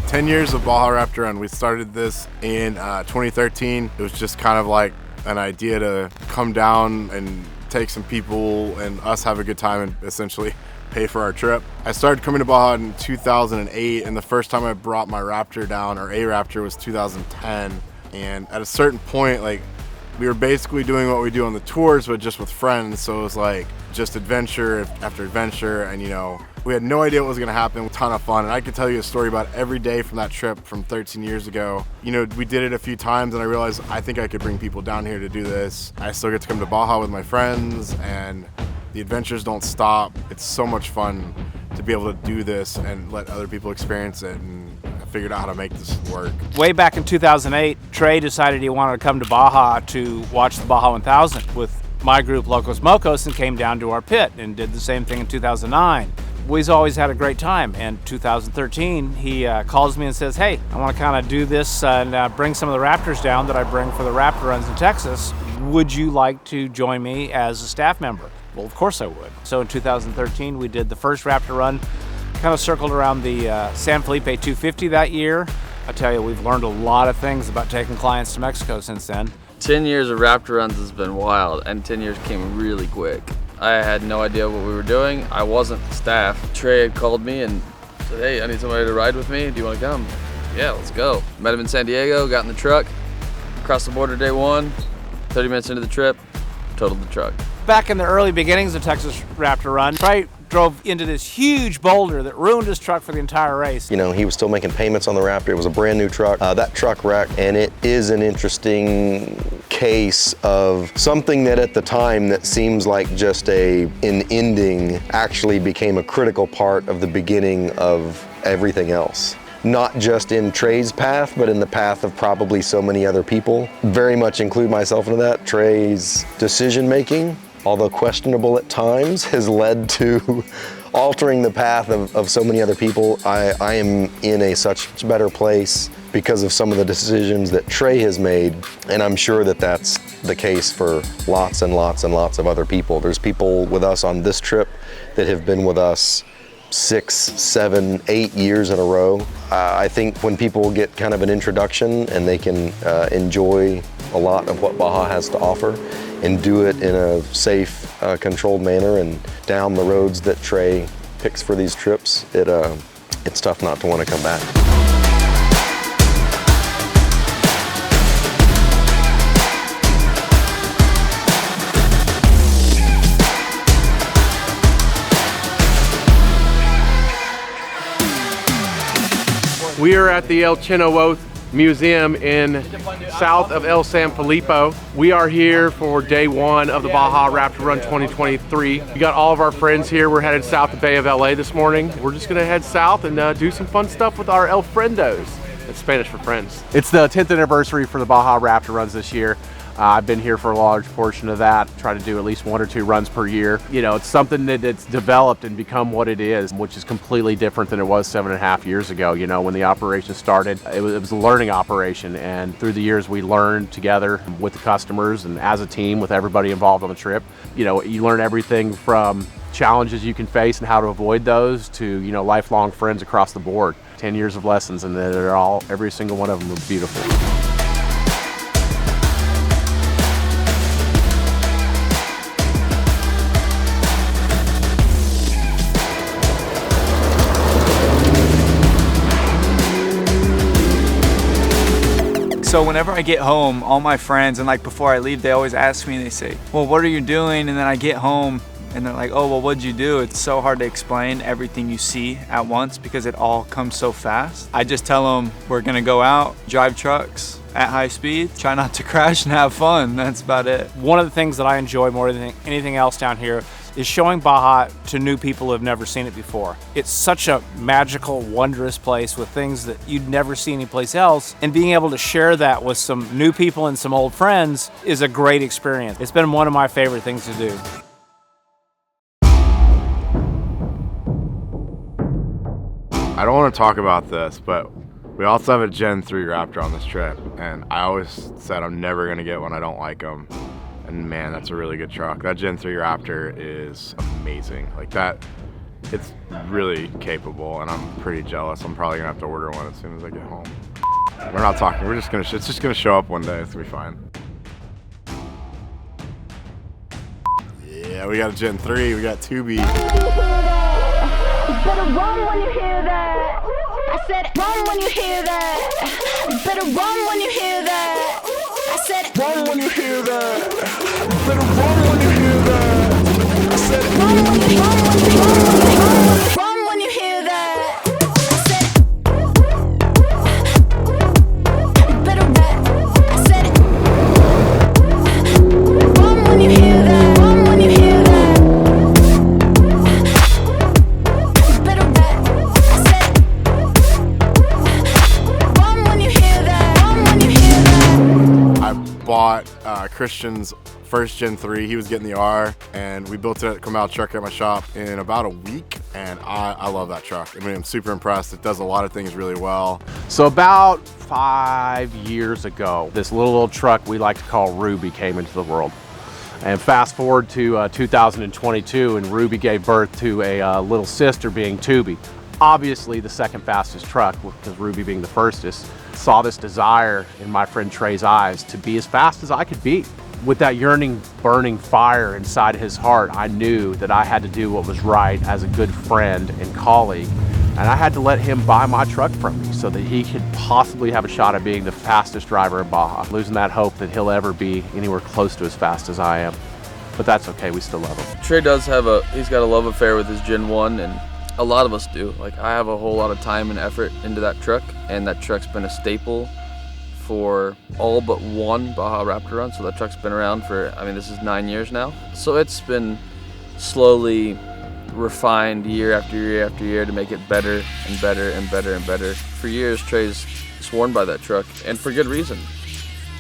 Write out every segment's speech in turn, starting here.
10 years of Baja Raptor Run. We started this in 2013. It was just kind of like an idea to come down and take some people and us have a good time and essentially pay for our trip. I started coming to Baja in 2008, and the first time I brought my Raptor down, or a Raptor, was 2010. And at a certain point, like, we were basically doing what we do on the tours, but just with friends. So it was like just adventure after adventure, and you know, we had no idea what was gonna happen. A ton of fun, and I could tell you a story about every day from that trip from 13 years ago. You know, we did it a few times, and I realized I think I could bring people down here to do this. I still get to come to Baja with my friends, and the adventures don't stop. It's so much fun to be able to do this and let other people experience it, and I figured out how to make this work. Way back in 2008, Trey decided he wanted to come to Baja to watch the Baja 1000 with my group Locos Mocos, and came down to our pit and did the same thing in 2009. We've always had a great time. In 2013, he calls me and says, hey, I want to kind of do this and bring some of the Raptors down that I bring for the Raptor runs in Texas. Would you like to join me as a staff member? Well, of course I would. So in 2013, we did the first Raptor run, kind of circled around the San Felipe 250 that year. I tell you, we've learned a lot of things about taking clients to Mexico since then. 10 years of Raptor runs has been wild, and 10 years came really quick. I had no idea what we were doing. I wasn't the staff. Trey had called me and said, hey, I need somebody to ride with me. Do you want to come? Yeah, let's go. Met him in San Diego, got in the truck, crossed the border day one, 30 minutes into the trip, totaled the truck. Back in the early beginnings of Texas Raptor Run, Trey drove into this huge boulder that ruined his truck for the entire race. You know, he was still making payments on the Raptor. It was a brand new truck. That truck wrecked, and it is an interesting case of something that at the time that seems like just an ending actually became a critical part of the beginning of everything else. Not just in Trey's path, but in the path of probably so many other people. Very much include myself into that. Trey's decision making, although questionable at times, has led to altering the path of so many other people. I am in a such better place because of some of the decisions that Trey has made, and I'm sure that that's the case for lots and lots and lots of other people. There's people with us on this trip that have been with us 6, 7, 8 years in a row. I think when people get kind of an introduction and they can enjoy a lot of what Baja has to offer and do it in a safe, controlled manner and down the roads that Trey picks for these trips, it's tough not to want to come back. We are at the El Chino Museum in south of El San Felipe. We are here for day one of the Baja Raptor Run 2023. We got all of our friends here. We're headed south to Bay of LA this morning. We're just gonna head south and do some fun stuff with our El Friendos. It's Spanish for friends. It's the 10th anniversary for the Baja Raptor Runs this year. I've been here for a large portion of that, try to do at least 1 or 2 runs per year. You know, it's something that's developed and become what it is, which is completely different than it was 7.5 years ago. You know, when the operation started, it was a learning operation, and through the years we learned together with the customers and as a team with everybody involved on the trip. You know, you learn everything from challenges you can face and how to avoid those to, you know, lifelong friends across the board. 10 years of lessons, and they're all, every single one of them are beautiful. So whenever I get home, all my friends, and like before I leave, they always ask me, they say, well, what are you doing? And then I get home and they're like, oh, well, what'd you do? It's so hard to explain everything you see at once because it all comes so fast. I just tell them we're gonna go out, drive trucks at high speed, try not to crash and have fun. That's about it. One of the things that I enjoy more than anything else down here is showing Baja to new people who have never seen it before. It's such a magical, wondrous place with things that you'd never see anyplace else, and being able to share that with some new people and some old friends is a great experience. It's been one of my favorite things to do. I don't want to talk about this, but we also have a Gen 3 Raptor on this trip, and I always said I'm never going to get one I don't like them. And man, that's a really good truck. That Gen 3 Raptor is amazing. Like that It's really capable, and I'm pretty jealous. I'm probably gonna have to order one as soon as I get home. We're not talking. It's just gonna show up one day. It's gonna be fine. Yeah, we got a Gen 3. We got Tubi. Better run when you hear that. I said run when you hear that. Better run when you hear that. I said run when you hear that. Better run when you hear that. I said run when you hear that. Run when you hear that. I said better run. I said run when you hear that. Run when you hear that. Bought Christian's first Gen 3. He was getting the R, and we built it, come out truck at my shop in about a week, and I love that truck. I mean, I'm super impressed. It does a lot of things really well. So about 5 years ago, this little truck we like to call Ruby came into the world. And fast forward to 2022, and Ruby gave birth to a little sister being Tubi. Obviously the second fastest truck, because Ruby being the firstest. Saw this desire in my friend Trey's eyes to be as fast as I could be. With that yearning, burning fire inside his heart, I knew that I had to do what was right as a good friend and colleague. And I had to let him buy my truck from me so that he could possibly have a shot at being the fastest driver in Baja. Losing that hope that he'll ever be anywhere close to as fast as I am. But that's okay, we still love him. Trey does have he's got a love affair with his Gen 1, and a lot of us do. Like, I have a whole lot of time and effort into that truck, and that truck's been a staple for all but one Baja Raptor run. So that truck's been around for, I mean, this is 9 years now. So it's been slowly refined year after year after year to make it better and better and better and better. For years, Trey's sworn by that truck, and for good reason.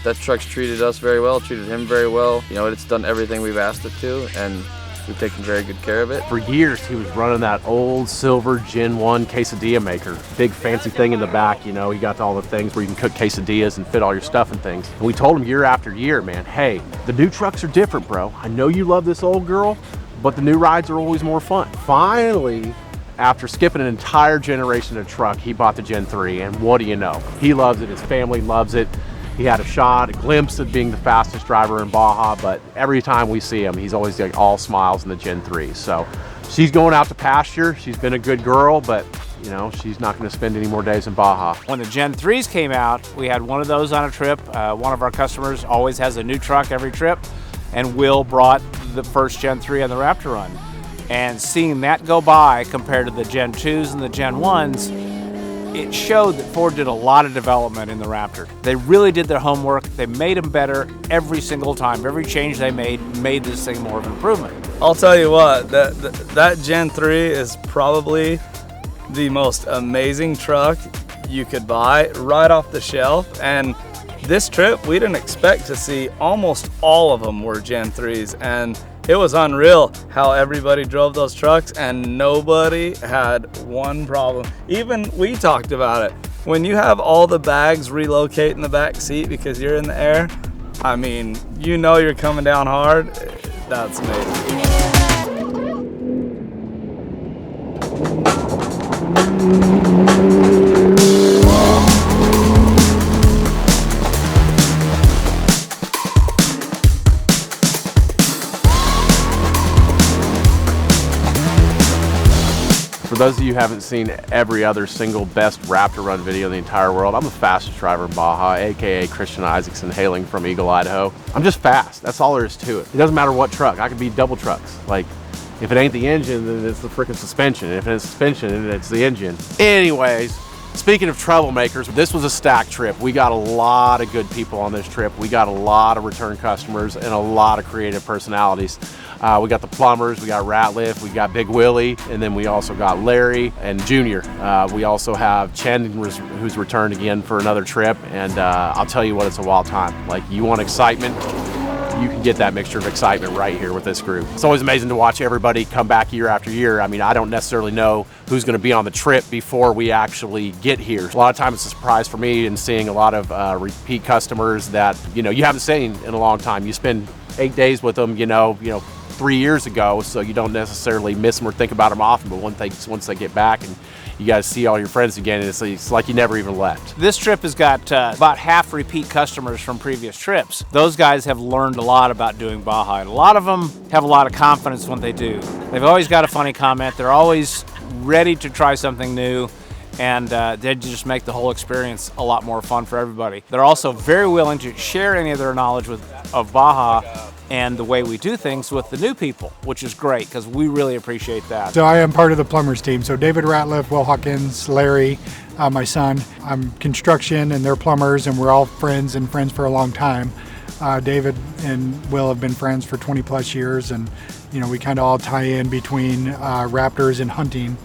That truck's treated us very well, treated him very well. You know, it's done everything we've asked it to, and we've taken very good care of it. For years, he was running that old silver Gen 1 quesadilla maker. Big fancy thing in the back, you know, he got all the things where you can cook quesadillas and fit all your stuff and things. And we told him year after year, man, hey, the new trucks are different, bro. I know you love this old girl, but the new rides are always more fun. Finally, after skipping an entire generation of truck, he bought the Gen 3, and what do you know? He loves it, his family loves it. He had a glimpse of being the fastest driver in Baja, but every time we see him, he's always like all smiles in the Gen 3. So she's going out to pasture. She's been a good girl, but you know, she's not going to spend any more days in Baja. When the Gen 3s came out, we had one of those on a trip. One of our customers always has a new truck every trip, and Will brought the first Gen 3 on the Raptor run. And seeing that go by compared to the Gen 2s and the Gen 1s, it showed that Ford did a lot of development in the Raptor. They really did their homework. They made them better every single time. Every change they made this thing more of an improvement. I'll tell you what, that Gen 3 is probably the most amazing truck you could buy right off the shelf. And this trip, we didn't expect to see almost all of them were Gen 3s. And it was unreal how everybody drove those trucks and nobody had one problem. Even we talked about it. When you have all the bags relocate in the back seat because you're in the air, I mean, you know you're coming down hard. That's amazing. For those of you who haven't seen every other single best Raptor run video in the entire world, I'm the fastest driver in Baja, AKA Christian Isaacson, hailing from Eagle, Idaho. I'm just fast. That's all there is to it. It doesn't matter what truck. I could be double trucks. Like, if it ain't the engine, then it's the freaking suspension. If it's suspension, then it's the engine. Anyways, speaking of troublemakers, this was a stack trip. We got a lot of good people on this trip. We got a lot of return customers and a lot of creative personalities. We got the Plumbers, we got Ratliff, we got Big Willie, and then we also got Larry and Junior. We also have Chen, who's returned again for another trip, and I'll tell you what, it's a wild time. Like, you want excitement, you can get that mixture of excitement right here with this group. It's always amazing to watch everybody come back year after year. I mean, I don't necessarily know who's going to be on the trip before we actually get here. A lot of times it's a surprise for me in seeing a lot of repeat customers that, you know, you haven't seen in a long time. You spend 8 days with them, you know, 3 years ago, so you don't necessarily miss them or think about them often. But once they get back and you guys see all your friends again, it's like you never even left. This trip has got about half repeat customers from previous trips. Those guys have learned a lot about doing Baja, and a lot of them have a lot of confidence when they do. They've always got a funny comment. They're always ready to try something new, and they just make the whole experience a lot more fun for everybody. They're also very willing to share any of their knowledge of Baja and the way we do things with the new people, which is great because we really appreciate that. So I am part of the plumbers team. So David Ratliff, Will Hawkins, Larry, my son. I'm construction and they're plumbers, and we're all friends for a long time. David and Will have been friends for 20 plus years, and we kind of all tie in between Raptors and hunting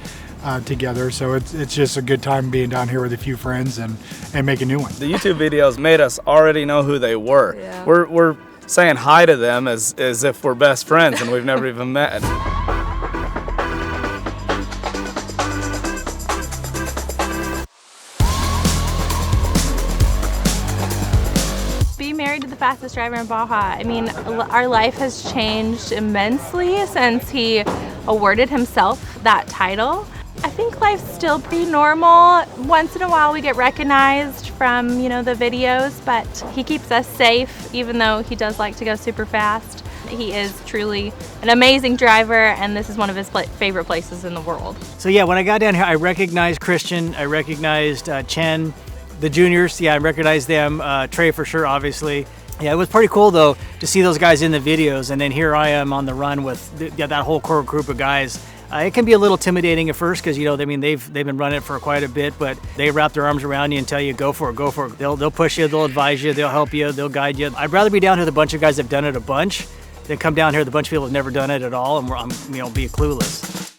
together. So it's just a good time being down here with a few friends and making new ones. The YouTube videos made us already know who they were. Yeah. We're saying hi to them as if we're best friends and we've never even met. Be married to the fastest driver in Baja. I mean, our life has changed immensely since he awarded himself that title. I think life's still pretty normal. Once in a while we get recognized from, the videos, but he keeps us safe even though he does like to go super fast. He is truly an amazing driver, and this is one of his favorite places in the world. So yeah, when I got down here, I recognized Christian, I recognized Chen, the juniors, I recognized them, Trey for sure, obviously. Yeah, it was pretty cool though to see those guys in the videos, and then here I am on the run with that whole core group of guys. It can be a little intimidating at first because they've been running it for quite a bit, but they wrap their arms around you and tell you go for it, go for it. They'll push you, they'll advise you, they'll help you, they'll guide you. I'd rather be down here with a bunch of guys that've done it a bunch than come down here with a bunch of people that've never done it at all and be clueless.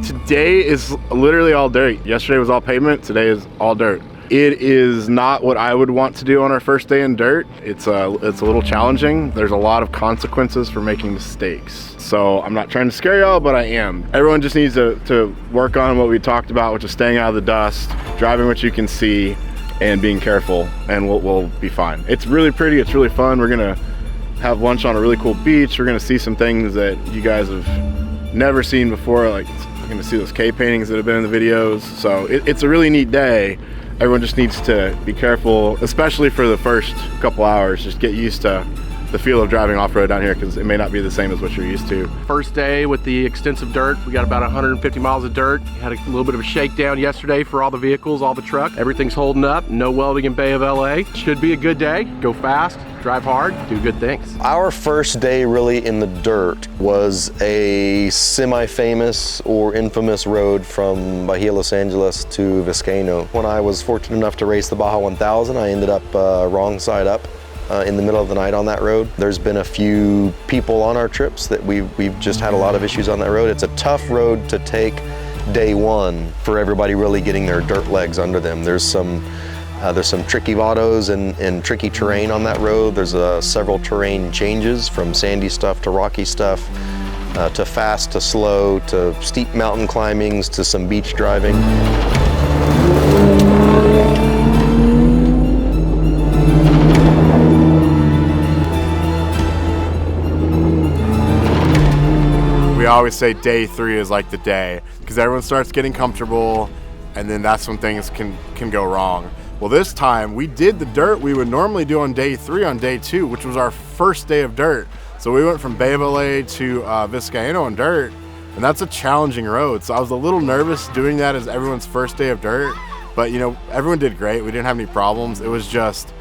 Today is literally all dirt. Yesterday was all pavement, today is all dirt. It is not what I would want to do on our first day in dirt. It's a little challenging. There's a lot of consequences for making mistakes. So I'm not trying to scare y'all, but I am. Everyone just needs to work on what we talked about, which is staying out of the dust, driving what you can see, and being careful, and we'll be fine. It's really pretty, it's really fun. We're gonna have lunch on a really cool beach. We're gonna see some things that you guys have never seen before, like you're gonna see those cave paintings that have been in the videos. So it's a really neat day. Everyone just needs to be careful, especially for the first couple hours. Just get used to the feel of driving off-road down here because it may not be the same as what you're used to. First day with the extensive dirt, we got about 150 miles of dirt. Had a little bit of a shakedown yesterday for all the vehicles, all the truck. Everything's holding up, no welding in Bay of LA. Should be a good day. Go fast, drive hard, do good things. Our first day really in the dirt was a semi-famous or infamous road from Bahia, Los Angeles to Vizcaino. When I was fortunate enough to race the Baja 1000, I ended up wrong side up in the middle of the night on that road. There's been a few people on our trips that we've just had a lot of issues on that road. It's a tough road to take day one for everybody really getting their dirt legs under them. There's some tricky vados and tricky terrain on that road. There's several terrain changes from sandy stuff to rocky stuff, to fast to slow, to steep mountain climbings, to some beach driving. We always say day 3 is like the day because everyone starts getting comfortable, and then that's when things can go wrong. Well, this time we did the dirt we would normally do on day 3 on day 2, which was our first day of dirt. So we went from Bay of LA to Vizcaino on dirt, and that's a challenging road. So I was a little nervous doing that as everyone's first day of dirt, but everyone did great. We didn't have any problems. It was just,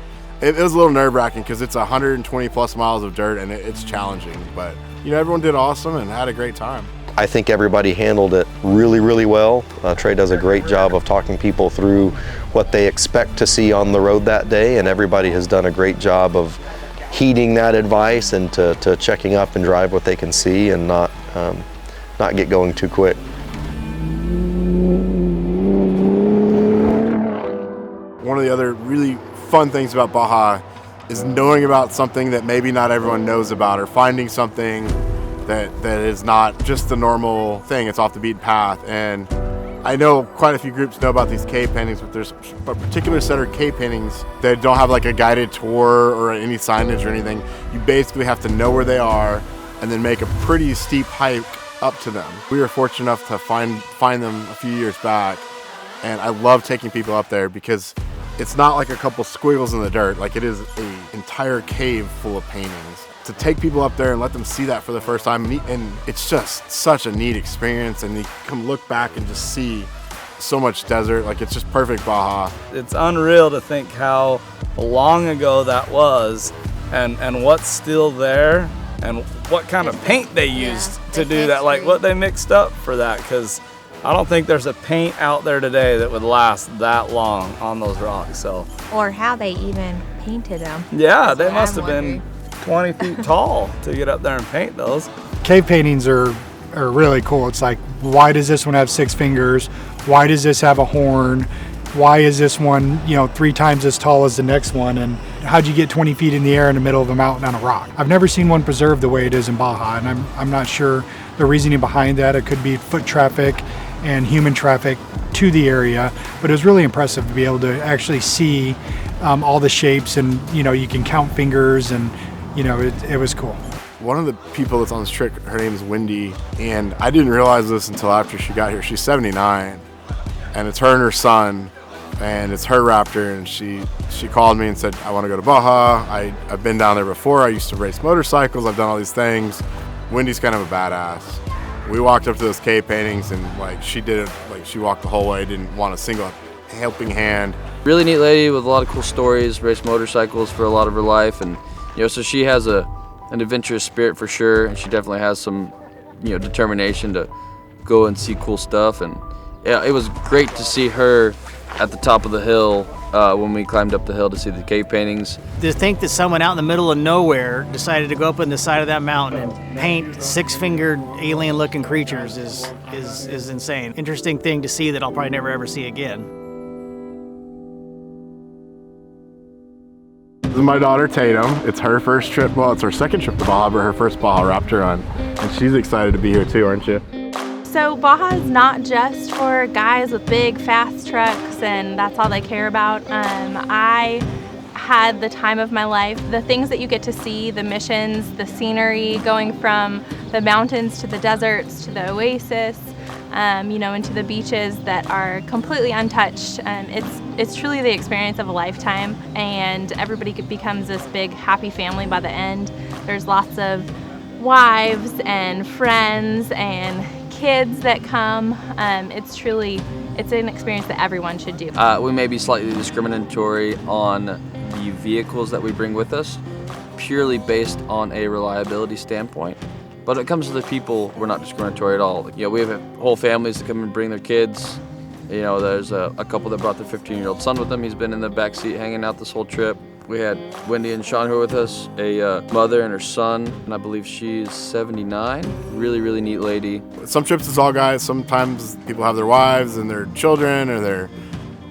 it was a little nerve-wracking because it's 120 plus miles of dirt and it's challenging, but everyone did awesome and had a great time. I think everybody handled it really, really well. Trey does a great job of talking people through what they expect to see on the road that day, and everybody has done a great job of heeding that advice and to checking up and drive what they can see and not get going too quick. One of the other really fun things about Baja is knowing about something that maybe not everyone knows about, or finding something that is not just the normal thing. It's off the beaten path. And I know quite a few groups know about these cave paintings, but there's a particular set of cave paintings that don't have like a guided tour or any signage or anything. You basically have to know where they are and then make a pretty steep hike up to them. We were fortunate enough to find them a few years back, and I love taking people up there because it's not like a couple squiggles in the dirt, like it is an entire cave full of paintings. To take people up there and let them see that for the first time, and it's just such a neat experience, and you can look back and just see so much desert, like it's just perfect Baja. It's unreal to think how long ago that was and what's still there and what kind of paint they used to do that, like what they mixed up for that, because I don't think there's a paint out there today that would last that long on those rocks. So, Or how they even painted them. yeah, they must have been 20 feet tall to get up there and paint those. Cave paintings are really cool. It's like, why does this one have 6 fingers? Why does this have a horn? Why is this one, 3 times as tall as the next one? And how'd you get 20 feet in the air in the middle of a mountain on a rock? I've never seen one preserved the way it is in Baja, and I'm not sure the reasoning behind that. It could be foot traffic and human traffic to the area, but it was really impressive to be able to actually see all the shapes, and you can count fingers, and it was cool. One of the people that's on this trip, her name is Wendy, and I didn't realize this until after she got here. She's 79, and it's her and her son, and it's her Raptor, and she called me and said, I want to go to Baja. I've been down there before. I used to race motorcycles. I've done all these things. Wendy's kind of a badass. We walked up to those cave paintings, and she did it, she walked the whole way, didn't want a single helping hand. Really neat lady with a lot of cool stories, raced motorcycles for a lot of her life, and so she has an adventurous spirit for sure, and she definitely has some determination to go and see cool stuff. And yeah, it was great to see her at the top of the hill when we climbed up the hill to see the cave paintings. To think that someone out in the middle of nowhere decided to go up on the side of that mountain and paint 6-fingered alien-looking creatures is insane. Interesting thing to see that I'll probably never ever see again. This is my daughter Tatum. It's her first trip, well, it's her second trip to Baja, but her first Baja Raptor run. And she's excited to be here too, aren't you? So Baja is not just for guys with big, fast trucks, and that's all they care about. I had the time of my life. The things that you get to see, the missions, the scenery, going from the mountains to the deserts to the oasis, into the beaches that are completely untouched. It's truly the experience of a lifetime, and everybody becomes this big, happy family by the end. There's lots of wives and friends and kids that come. It's an experience that everyone should do. We may be slightly discriminatory on the vehicles that we bring with us, purely based on a reliability standpoint. But when it comes to the people, we're not discriminatory at all. We have whole families that come and bring their kids. There's a couple that brought their 15-year-old son with them. He's been in the back seat hanging out this whole trip. We had Wendy and Sean who were with us, a mother and her son, and I believe she's 79. Really, really neat lady. Some trips it's all guys. Sometimes people have their wives and their children or their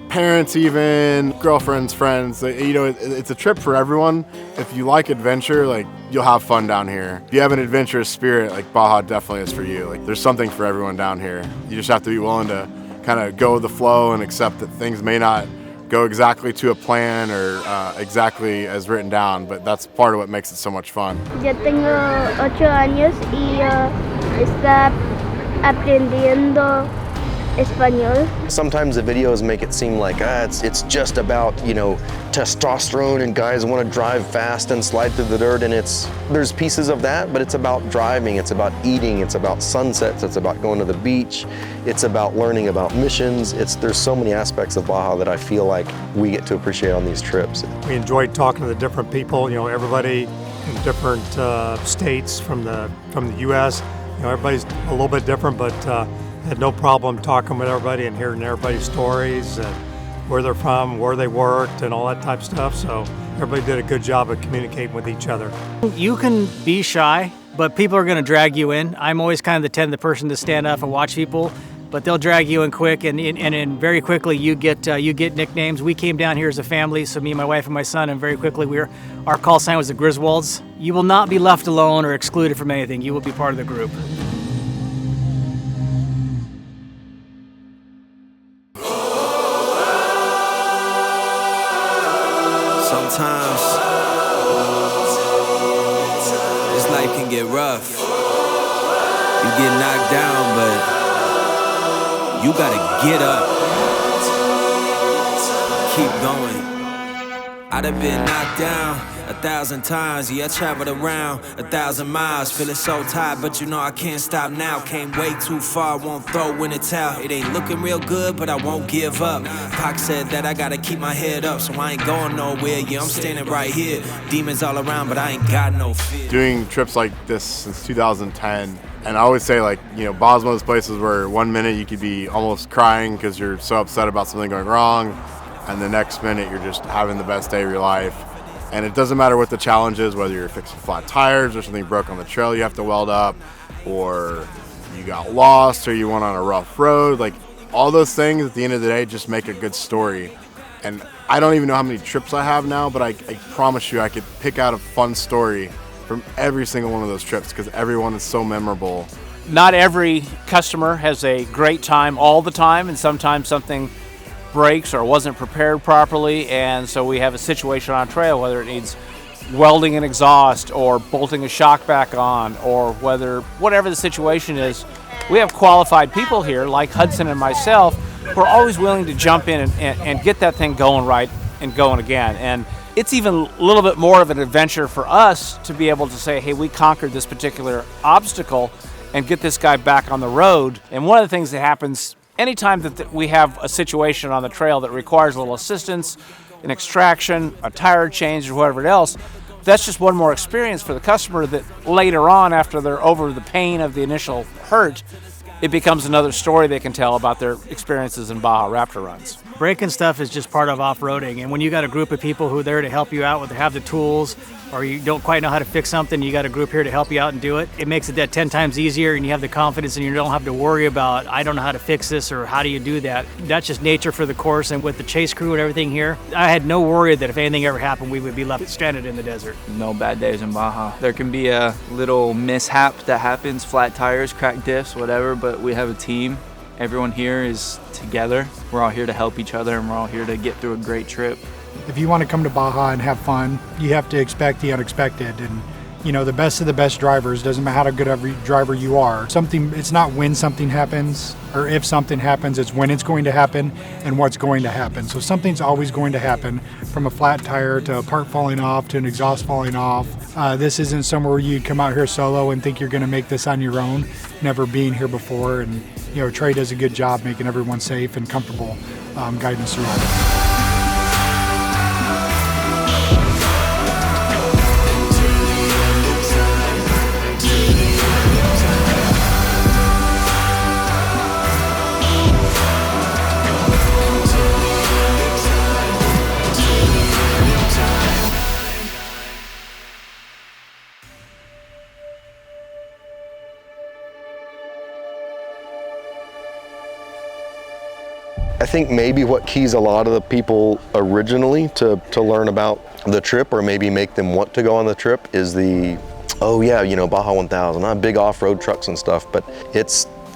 parents even, girlfriends, friends. It's a trip for everyone. If you like adventure, you'll have fun down here. If you have an adventurous spirit, Baja definitely is for you. There's something for everyone down here. You just have to be willing to kind of go with the flow and accept that things may not go exactly to a plan or exactly as written down, but that's part of what makes it so much fun. Ya tengo 8 años y está aprendiendo español. Sometimes the videos make it seem like it's just about testosterone and guys want to drive fast and slide through the dirt, and there's pieces of that, but it's about driving, it's about eating, it's about sunsets, it's about going to the beach, it's about learning about missions. There's so many aspects of Baja that I feel like we get to appreciate on these trips. We enjoyed talking to the different people, everybody in different states from the U.S. Everybody's a little bit different, but had no problem talking with everybody and hearing everybody's stories and where they're from, where they worked, and all that type of stuff. So everybody did a good job of communicating with each other. You can be shy, but people are going to drag you in. I'm always kind of the person to stand up and watch people, but they'll drag you in quick, and very quickly you get nicknames. We came down here as a family, so me, my wife, and my son, and very quickly our call sign was the Griswolds. You will not be left alone or excluded from anything. You will be part of the group. Sometimes this life can get rough. You get knocked down, but you gotta get up. Keep going. I'd have been knocked down 1,000 times. Yeah, I traveled around 1,000 miles. Feeling so tired, but you know I can't stop now. Came way too far, won't throw in the towel. It ain't looking real good, but I won't give up. Pac said that I gotta keep my head up, so I ain't going nowhere. Yeah, I'm standing right here. Demons all around, but I ain't got no fear. Doing trips like this since 2010, and I always say, like, you know, Baja's one of those places where one minute you could be almost crying because you're so upset about something going wrong, and the next minute you're just having the best day of your life. And it doesn't matter what the challenge is, whether you're fixing flat tires or something broke on the trail you have to weld up, or you got lost, or you went on a rough road. Like, all those things at the end of the day just make a good story. And I don't even know how many trips I have now, but I promise you I could pick out a fun story from every single one of those trips because everyone is so memorable. Not every customer has a great time all the time, and sometimes something breaks or wasn't prepared properly, and so we have a situation on trail, whether it needs welding an exhaust or bolting a shock back on, or whatever the situation is. We have qualified people here like Hudson and myself who are always willing to jump in and get that thing going right and going again. And it's even a little bit more of an adventure for us to be able to say, hey, we conquered this particular obstacle and get this guy back on the road. And one of the things that happens anytime that we have a situation on the trail that requires a little assistance, an extraction, a tire change, or whatever else, that's just one more experience for the customer that later on, after they're over the pain of the initial hurt, it becomes another story they can tell about their experiences in Baja Raptor runs. Breaking stuff is just part of off-roading, and when you got a group of people who are there to help you out with, have the tools, or you don't quite know how to fix something, you got a group here to help you out and do it. It makes it that 10 times easier, and you have the confidence, and you don't have to worry about, I don't know how to fix this, or how do you do that. That's just nature for the course, and with the chase crew and everything here, I had no worry that if anything ever happened, we would be left stranded in the desert. No bad days in Baja. There can be a little mishap that happens, flat tires, cracked diffs, whatever, but we have a team. Everyone here is together. We're all here to help each other, and we're all here to get through a great trip. If you want to come to Baja and have fun, you have to expect the unexpected. And, you know, the best of the best drivers, doesn't matter how good of a driver you are. It's not when something happens or if something happens, it's when it's going to happen and what's going to happen. So something's always going to happen, from a flat tire to a part falling off to an exhaust falling off. This isn't somewhere where you come out here solo and think you're going to make this on your own, never being here before. And, you know, Trey does a good job making everyone safe and comfortable, guiding us through it. I think maybe what keys a lot of the people originally to learn about the trip, or maybe make them want to go on the trip, is oh yeah, you know, Baja 1000, big off-road trucks and stuff, but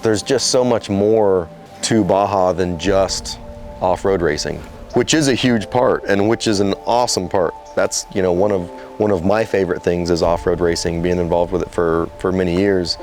there's just so much more to Baja than just off-road racing, which is a huge part and which is an awesome part. That's, you know, one of my favorite things is off-road racing, being involved with it for many years.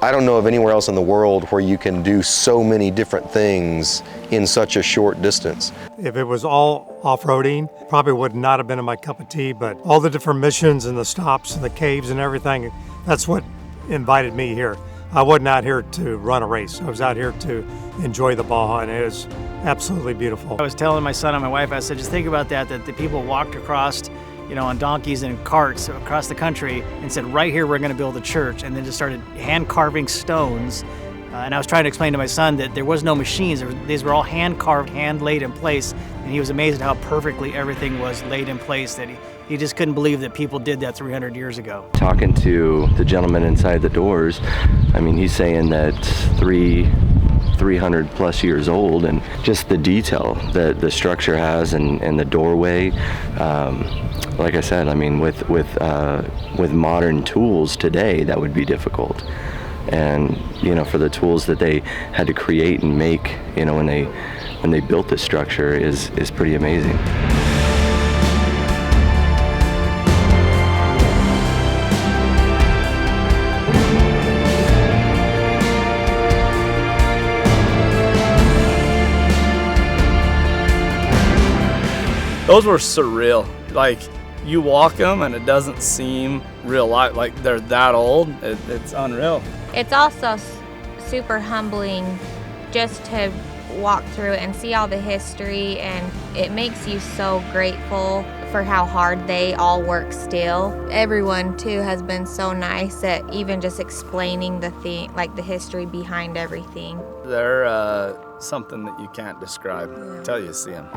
I don't know of anywhere else in the world where you can do so many different things in such a short distance. If it was all off-roading, probably would not have been in my cup of tea, but all the different missions and the stops and the caves and everything, that's what invited me here. I wasn't out here to run a race. I was out here to enjoy the Baja, and it is absolutely beautiful. I was telling my son and my wife, I said, just think about that the people walked across, you know, on donkeys and carts across the country and said, right here we're going to build a church, and then just started hand carving stones. And I was trying to explain to my son that there was no machines. These were all hand carved, hand laid in place, and he was amazed at how perfectly everything was laid in place, that he just couldn't believe that people did that 300 years ago. Talking to the gentleman inside the doors, I mean, he's saying that 300 plus years old, and just the detail that the structure has, and the doorway. Like I said, I mean, with modern tools today, that would be difficult. And, you know, for the tools that they had to create and make, you know, when they built this structure is pretty amazing. Those were surreal. Like, you walk them and it doesn't seem real life. Like, they're that old. It's unreal. It's also super humbling just to walk through it and see all the history, and it makes you so grateful for how hard they all work still. Everyone too has been so nice at even just explaining the thing, like the history behind everything. They're something that you can't describe until you see them.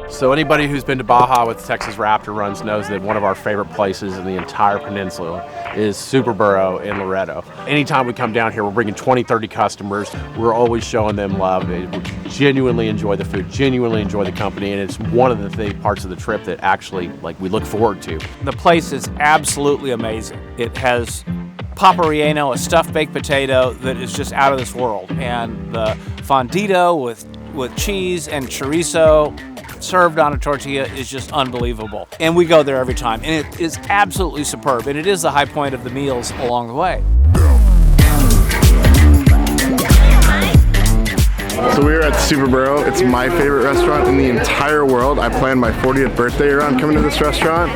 So anybody who's been to Baja with Texas Raptor Runs knows that one of our favorite places in the entire peninsula is Superboro in Loretto. Anytime we come down here, we're bringing 20, 30 customers. We're always showing them love. We genuinely enjoy the food, genuinely enjoy the company, and it's one of the parts of the trip that actually we look forward to. The place is absolutely amazing. It has papa relleno, a stuffed baked potato that is just out of this world, and the fondito with cheese and chorizo served on a tortilla is just unbelievable. And we go there every time, and it is absolutely superb, and it is the high point of the meals along the way. So we were at Superboro. It's my favorite restaurant in the entire world. I planned my 40th birthday around coming to this restaurant.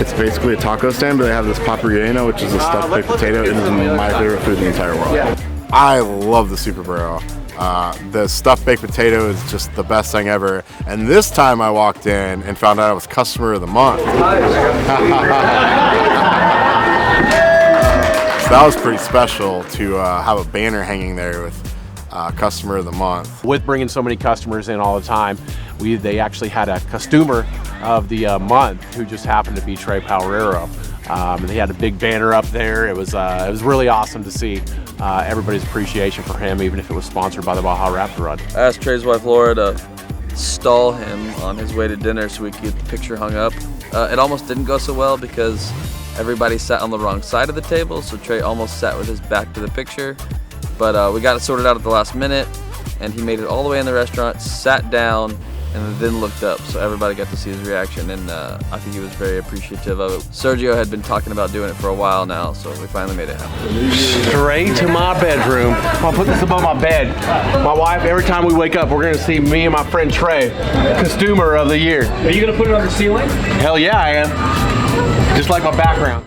It's basically a taco stand, but they have this papa relleno, which is a stuffed baked potato. It is my favorite food in the entire world. I love the Superboro. The stuffed baked potato is just the best thing ever. And this time I walked in and found out I was customer of the month. So that was pretty special to have a banner hanging there with customer of the month. With bringing so many customers in all the time, they actually had a customer of the month who just happened to be Trey Paolero. And they had a big banner up there. It was really awesome to see everybody's appreciation for him, even if it was sponsored by the Baja Raptor Run. I asked Trey's wife Laura to stall him on his way to dinner so we could get the picture hung up. It almost didn't go so well because everybody sat on the wrong side of the table, so Trey almost sat with his back to the picture. But we got it sorted out at the last minute, and he made it all the way in the restaurant, sat down, and then looked up, so everybody got to see his reaction, and I think he was very appreciative of it. Sergio had been talking about doing it for a while now, so we finally made it happen. Straight to my bedroom. I'll put this above my bed. My wife, every time we wake up, we're gonna see me and my friend Trey, Customer of the Year. Are you gonna put it on the ceiling? Hell yeah, I am. Just like my background.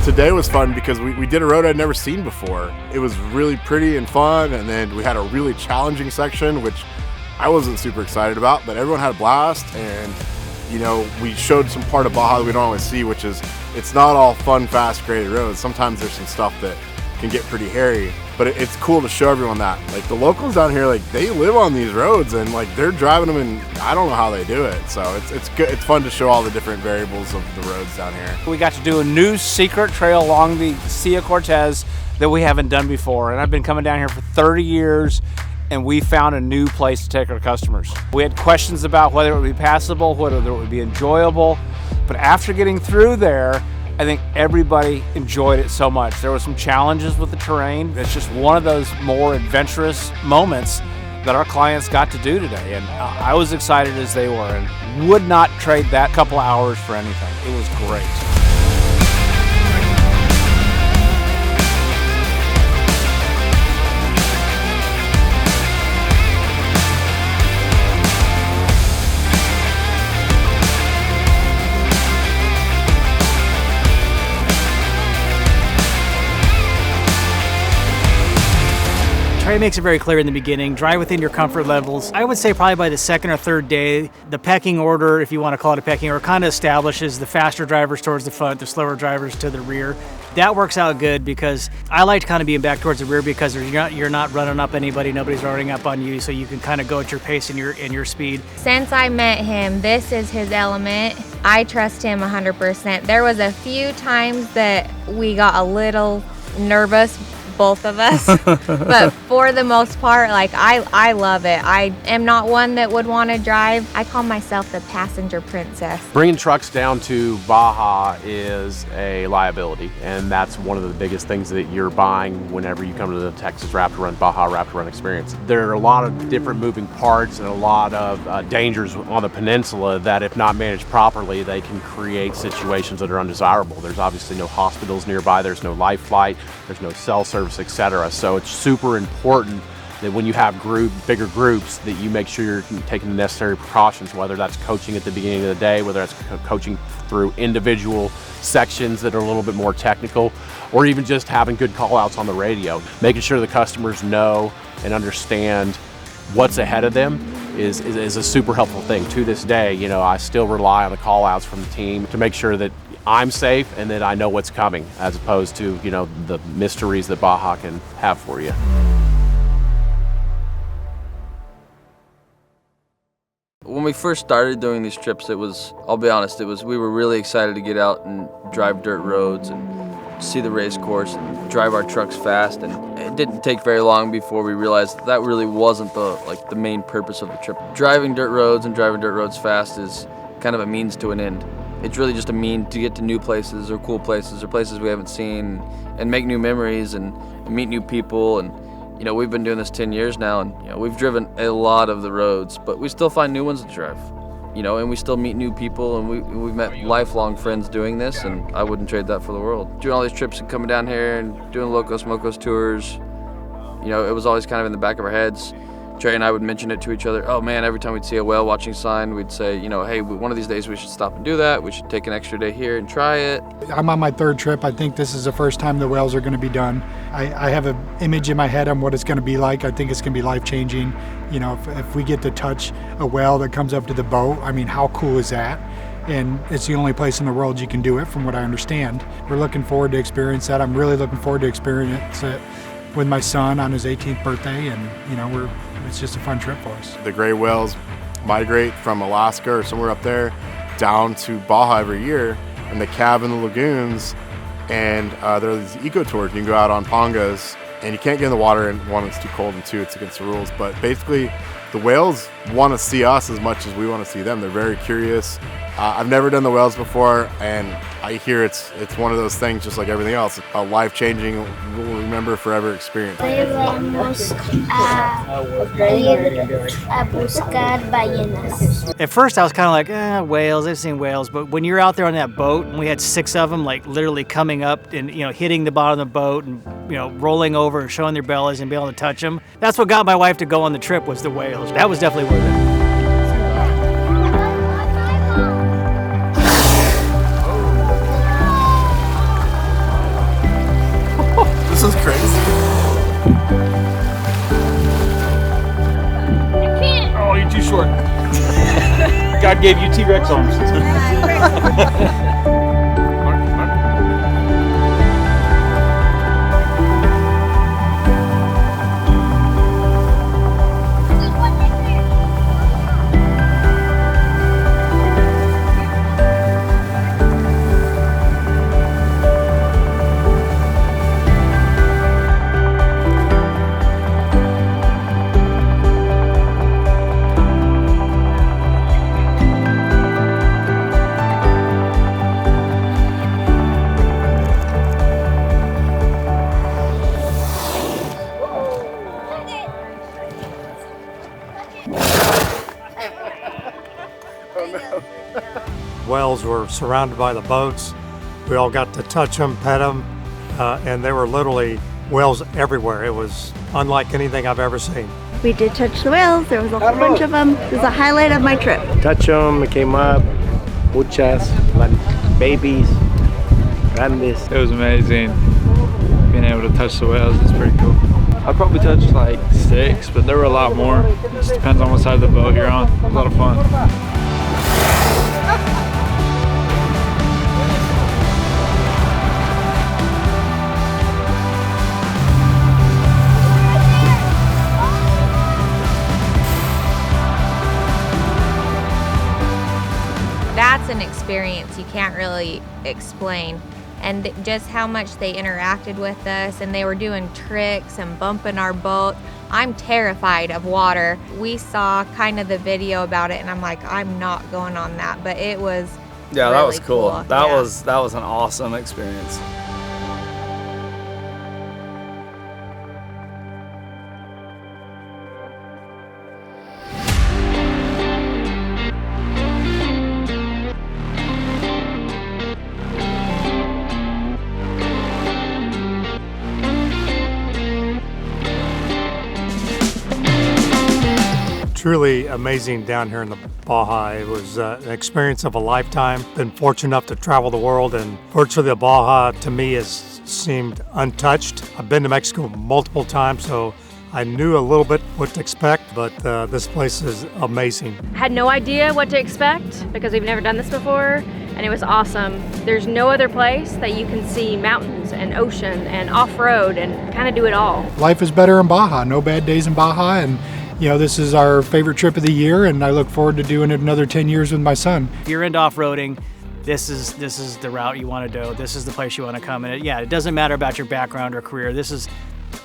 Today was fun because we did a road I'd never seen before. It was really pretty and fun, and then we had a really challenging section, which I wasn't super excited about, but everyone had a blast, and we showed some part of Baja that we don't always see, which is it's not all fun, fast, graded roads. Sometimes there's some stuff that can get pretty hairy, but it's cool to show everyone that. Like, the locals down here, they live on these roads, and they're driving them, and I don't know how they do it. So it's good. It's fun to show all the different variables of the roads down here. We got to do a new secret trail along the Silla Cortez that we haven't done before, and I've been coming down here for 30 years, and we found a new place to take our customers. We had questions about whether it would be passable, whether it would be enjoyable, but after getting through there, I think everybody enjoyed it so much. There were some challenges with the terrain. It's just one of those more adventurous moments that our clients got to do today, and I was excited as they were, and would not trade that couple hours for anything. It was great. Trey makes it very clear in the beginning, drive within your comfort levels. I would say probably by the second or third day, the pecking order, if you want to call it a pecking order, kind of establishes the faster drivers towards the front, the slower drivers to the rear. That works out good because I like to kind of be back towards the rear because you're not running up anybody, nobody's running up on you, so you can kind of go at your pace and your speed. Since I met him, this is his element. I trust him 100%. There was a few times that we got a little nervous, both of us. But for the most part, like I love it. I am not one that would want to drive. I call myself the passenger princess. Bringing trucks down to Baja is a liability, and that's one of the biggest things that you're buying whenever you come to the Texas Raptor Run, Baja Raptor Run experience. There are a lot of different moving parts and a lot of dangers on the peninsula that, if not managed properly, they can create situations that are undesirable. There's obviously no hospitals nearby, there's no life flight, there's no cell service, etc. So it's super important that when you have bigger groups, that you make sure you're taking the necessary precautions, whether that's coaching at the beginning of the day, whether that's coaching through individual sections that are a little bit more technical, or even just having good call outs on the radio. Making sure the customers know and understand what's ahead of them is a super helpful thing. To this day, you know, I still rely on the call outs from the team to make sure that I'm safe and that I know what's coming, as opposed to, you know, the mysteries that Baja can have for you. When we first started doing these trips, I'll be honest, we were really excited to get out and drive dirt roads and see the race course and drive our trucks fast. And it didn't take very long before we realized that really wasn't the main purpose of the trip. Driving dirt roads and driving dirt roads fast is kind of a means to an end. It's really just a mean to get to new places or cool places or places we haven't seen and make new memories and meet new people. And you know, we've been doing this 10 years now, and you know, we've driven a lot of the roads, but we still find new ones to drive. You know, and we still meet new people, and we've met lifelong friends doing this, and I wouldn't trade that for the world. Doing all these trips and coming down here and doing Locos Mocos tours, you know, it was always kind of in the back of our heads. Trey and I would mention it to each other. Oh man, every time we'd see a whale watching sign, we'd say, you know, hey, one of these days we should stop and do that. We should take an extra day here and try it. I'm on my third trip. I think this is the first time the whales are going to be done. I have an image in my head on what it's going to be like. I think it's going to be life-changing. You know, if we get to touch a whale that comes up to the boat, I mean, how cool is that? And it's the only place in the world you can do it, from what I understand. We're looking forward to experience that. I'm really looking forward to experience it with my son on his 18th birthday, and you know, it's just a fun trip for us. The gray whales migrate from Alaska or somewhere up there down to Baja every year, and they calve in the lagoons, and there are these eco tours. You can go out on pongas, and you can't get in the water, and one, it's too cold, and two, it's against the rules. But basically, the whales want to see us as much as we want to see them. They're very curious. I've never done the whales before, and I hear it's one of those things, just like everything else, a life-changing, we'll remember forever experience. Vamos a ir a buscar ballenas. At first I was kind of like, whales, I've seen whales, but when you're out there on that boat, and we had 6 of them, like literally coming up and, you know, hitting the bottom of the boat and, you know, rolling over and showing their bellies and being able to touch them, that's what got my wife to go on the trip, was the whales. That was definitely worth it. This is crazy. Oh, you're too short. God gave you T-Rex arms. Whales were surrounded by the boats. We all got to touch them, pet them, and there were literally whales everywhere. It was unlike anything I've ever seen. We did touch the whales. There was a whole bunch of them. It was a highlight of my trip. Touch them, it came up, muchas, babies, grandes. It was amazing. Being able to touch the whales is pretty cool. I probably touched like 6, but there were a lot more. It just depends on what side of the boat you're on. A lot of fun. That's an experience you can't really explain. and just how much they interacted with us, and they were doing tricks and bumping our boat. I'm terrified of water. We saw kind of the video about it, and I'm like, I'm not going on that, but it was Yeah, really that was cool. That Yeah. was an awesome experience. Truly amazing down here in the Baja. It was an experience of a lifetime. Been fortunate enough to travel the world, and virtually the Baja to me has seemed untouched. I've been to Mexico multiple times, so I knew a little bit what to expect, but this place is amazing. Had no idea what to expect because we've never done this before, and it was awesome. There's no other place that you can see mountains and ocean and off-road and kind of do it all. Life is better in Baja. No bad days in Baja, and you know, this is our favorite trip of the year, and I look forward to doing it another 10 years with my son. If you're into off-roading, this is the route you want to do. This is the place you want to come. And it doesn't matter about your background or career. This is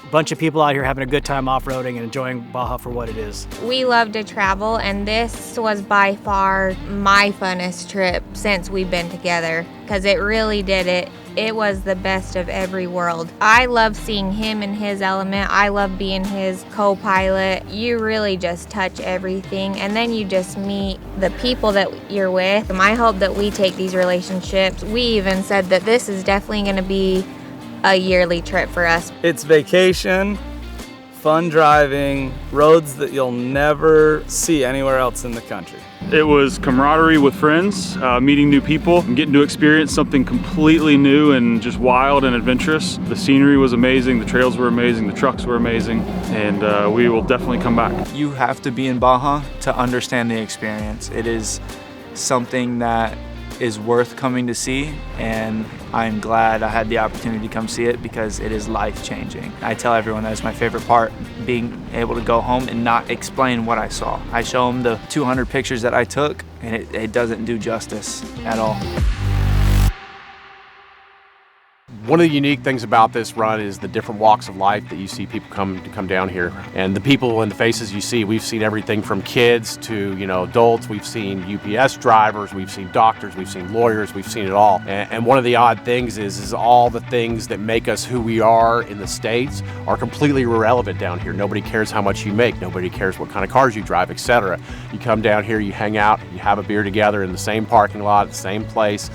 a bunch of people out here having a good time off-roading and enjoying Baja for what it is. We love to travel, and this was by far my funnest trip since we've been together, because it really did it. It was the best of every world. I love seeing him in his element. I love being his co-pilot. You really just touch everything, and then you just meet the people that you're with. And I hope that we take these relationships. We even said that this is definitely going to be a yearly trip for us. It's vacation, fun driving, roads that you'll never see anywhere else in the country. It was camaraderie with friends, meeting new people, and getting to experience something completely new and just wild and adventurous. The scenery was amazing, the trails were amazing, the trucks were amazing, and we will definitely come back. You have to be in Baja to understand the experience. It is something that is worth coming to see, and I'm glad I had the opportunity to come see it because it is life-changing. I tell everyone that's my favorite part, being able to go home and not explain what I saw. I show them the 200 pictures that I took, and it doesn't do justice at all. One of the unique things about this run is the different walks of life that you see people come down here. And the people and the faces you see, we've seen everything from kids to, adults. We've seen UPS drivers, we've seen doctors, we've seen lawyers, we've seen it all. And one of the odd things is all the things that make us who we are in the States are completely irrelevant down here. Nobody cares how much you make, nobody cares what kind of cars you drive, etc. You come down here, you hang out, you have a beer together in the same parking lot, the same place.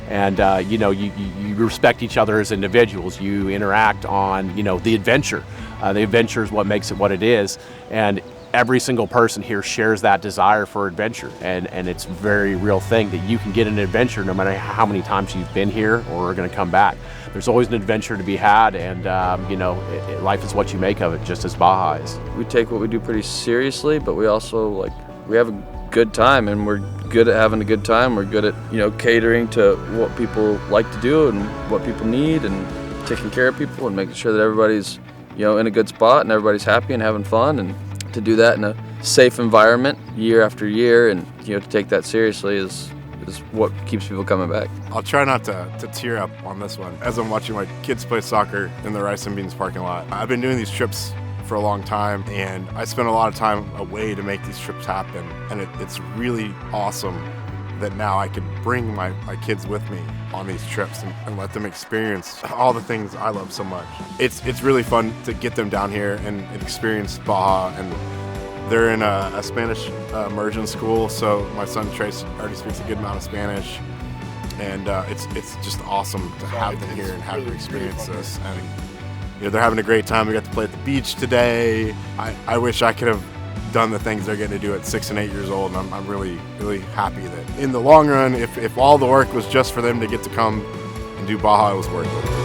And you respect each other as individuals. You interact on the adventure. The adventure is what makes it what it is, and every single person here shares that desire for adventure, and it's a very real thing that you can get an adventure no matter how many times you've been here or are going to come back. There's always an adventure to be had, and life is what you make of it, just as Baja is. We take what we do pretty seriously, but we also we have a good time, and we're good at having a good time. We're good at catering to what people like to do and what people need, and taking care of people and making sure that everybody's in a good spot and everybody's happy and having fun, and to do that in a safe environment year after year, and to take that seriously is what keeps people coming back. I'll try not to tear up on this one as I'm watching my kids play soccer in the Rice and Beans parking lot. I've been doing these trips for a long time, and I spent a lot of time away to make these trips happen, and it's really awesome that now I can bring my kids with me on these trips and let them experience all the things I love so much. It's really fun to get them down here and experience Baja, and they're in a Spanish immersion school, so my son Trace already speaks a good amount of Spanish, and it's just awesome to have them here and have them experience this. And they're having a great time. We got to play at the beach today. I wish I could have done the things they're getting to do at 6 and 8 years old, and I'm really, really happy that in the long run, if all the work was just for them to get to come and do Baja, it was worth it.